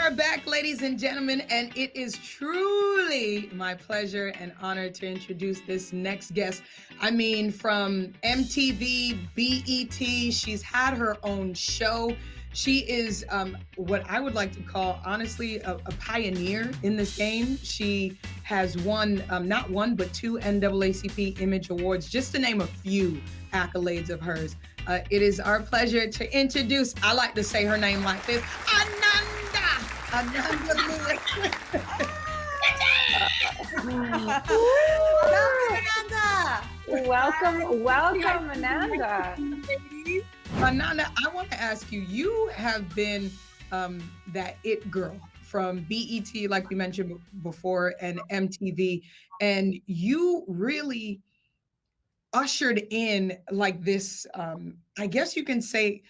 are back, ladies and gentlemen, and it is truly my pleasure and honor to introduce this next guest. I mean, from MTV, BET, she's had her own show. She is what I would like to call, honestly, a pioneer in this game. She has won not one, but two NAACP Image Awards, just to name a few accolades of hers. It is our pleasure to introduce, I like to say her name like this, Ananda Lewis. Welcome, Ananda. Ananda, I want to ask you, you have been that it girl from BET, like we mentioned before, and MTV, and you really ushered in like this, I guess you can say,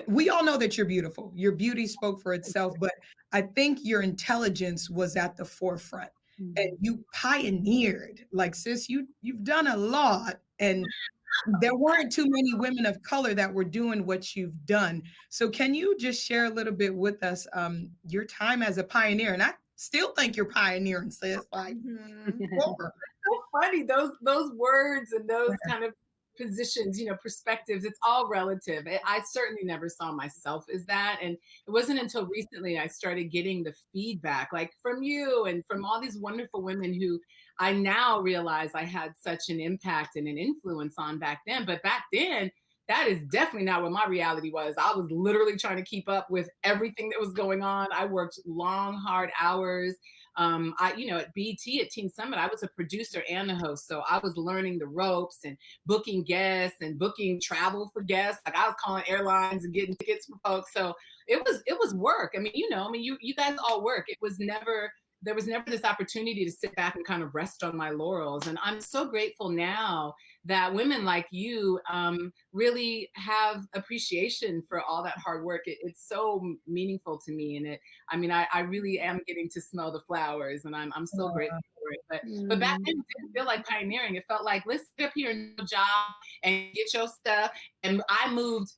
we all know that you're beautiful. Your beauty spoke for itself, but I think your intelligence was at the forefront. And you pioneered, like, sis, you've done a lot, and there weren't too many women of color that were doing what you've done. So can you just share a little bit with us your time as a pioneer? And I still think you're pioneering, sis. Like, so funny, those words and those kind of positions, perspectives, it's all relative. I certainly never saw myself as that. And it wasn't until recently I started getting the feedback, like from you and from all these wonderful women who I now realize I had such an impact and an influence on back then. But back then, that is definitely not what my reality was. I was literally trying to keep up with everything that was going on. I worked long, hard hours. At BET, at Teen Summit, I was a producer and a host. So I was learning the ropes and booking guests and booking travel for guests. Like I was calling airlines and getting tickets for folks. So it was work. I mean, you guys all work. There was never this opportunity to sit back and kind of rest on my laurels. And I'm so grateful now that women like you really have appreciation for all that hard work. It's so meaningful to me. And I really am getting to smell the flowers, and I'm so grateful for it. But back then it didn't feel like pioneering. It felt like, let's sit up here and do a job and get your stuff. And I moved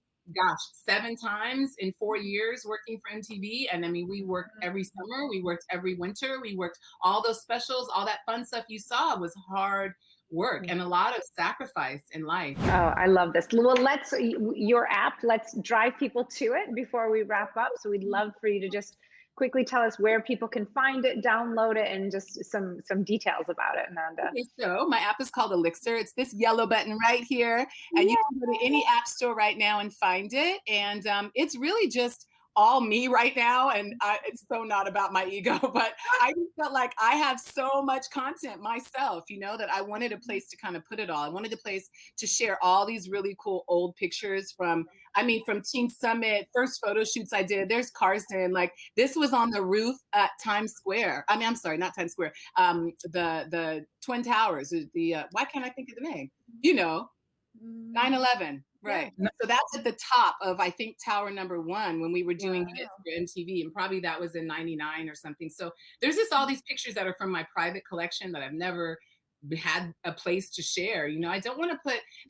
7 times in 4 years working for MTV. And I mean, we worked every summer, we worked every winter, we worked all those specials, all that fun stuff you saw was hard work and a lot of sacrifice in life. Oh, I love this. Well, your app, let's drive people to it before we wrap up. So we'd love for you to just quickly tell us where people can find it, download it, and just some details about it, Ananda. Okay, so my app is called ALIXIR. It's this yellow button right here. And you can go to any app store right now and find it. And it's really just all me right now. And it's so not about my ego, but I just felt like I have so much content myself, that I wanted a place to kind of put it all. I wanted a place to share all these really cool old pictures from Teen Summit, first photo shoots I did. There's Carson, like this was on the roof at Times Square. I'm sorry, not Times Square. The Twin Towers, why can't I think of the name? 9/11. Right. Yeah. So that's at the top of, I think, tower number 1 when we were doing it for MTV. And probably that was in 99 or something. So there's all these pictures that are from my private collection that I've never had a place to share. I don't want to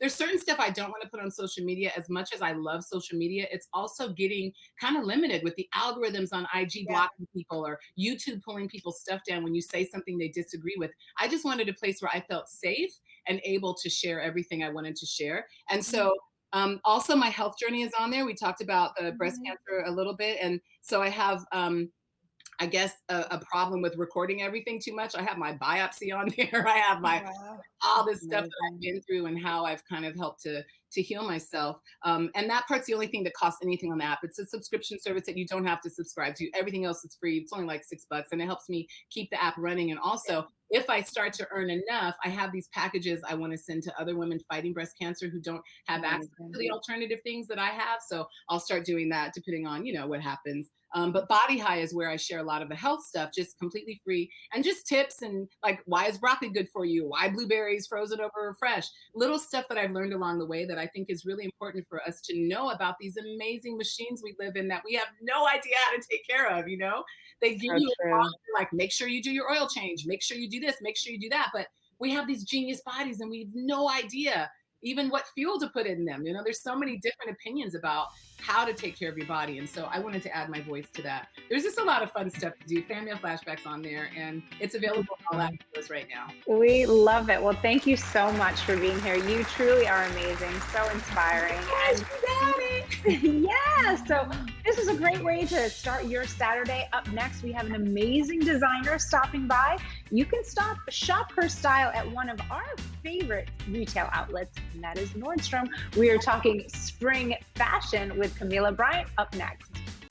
there's certain stuff I don't want to put on social media. As much as I love social media, it's also getting kind of limited with the algorithms on IG blocking people or YouTube pulling people's stuff down when you say something they disagree with. I just wanted a place where I felt safe and able to share everything I wanted to share. And so also my health journey is on there. We talked about the breast cancer a little bit. And so I have, I guess, a problem with recording everything too much. I have my biopsy on there. I have all this stuff that I've been through and how I've kind of helped to heal myself. And that part's the only thing that costs anything on the app. It's a subscription service that you don't have to subscribe to. Everything else is free. It's only like $6 and it helps me keep the app running. And also, if I start to earn enough, I have these packages I want to send to other women fighting breast cancer who don't have access to the alternative things that I have. So I'll start doing that depending on, what happens. But Body High is where I share a lot of the health stuff, just completely free, and just tips and like, why is broccoli good for you? Why blueberries frozen over fresh? Little stuff that I've learned along the way that I think is really important for us to know about these amazing machines we live in that we have no idea how to take care of, They give you like, make sure you do your oil change, make sure you do this, make sure you do that. But we have these genius bodies and we have no idea, even what fuel to put in them. You know, there's so many different opinions about how to take care of your body. And so I wanted to add my voice to that. There's just a lot of fun stuff to do. Fan mail flashbacks on there, and it's available on all apps right now. We love it. Well, thank you so much for being here. You truly are amazing, so inspiring. And yeah, so this is a great way to start your Saturday. Up next, we have an amazing designer stopping by. You can shop her style at one of our favorite retail outlets, and that is Nordstrom. We are talking spring fashion with Camila Bryant up next.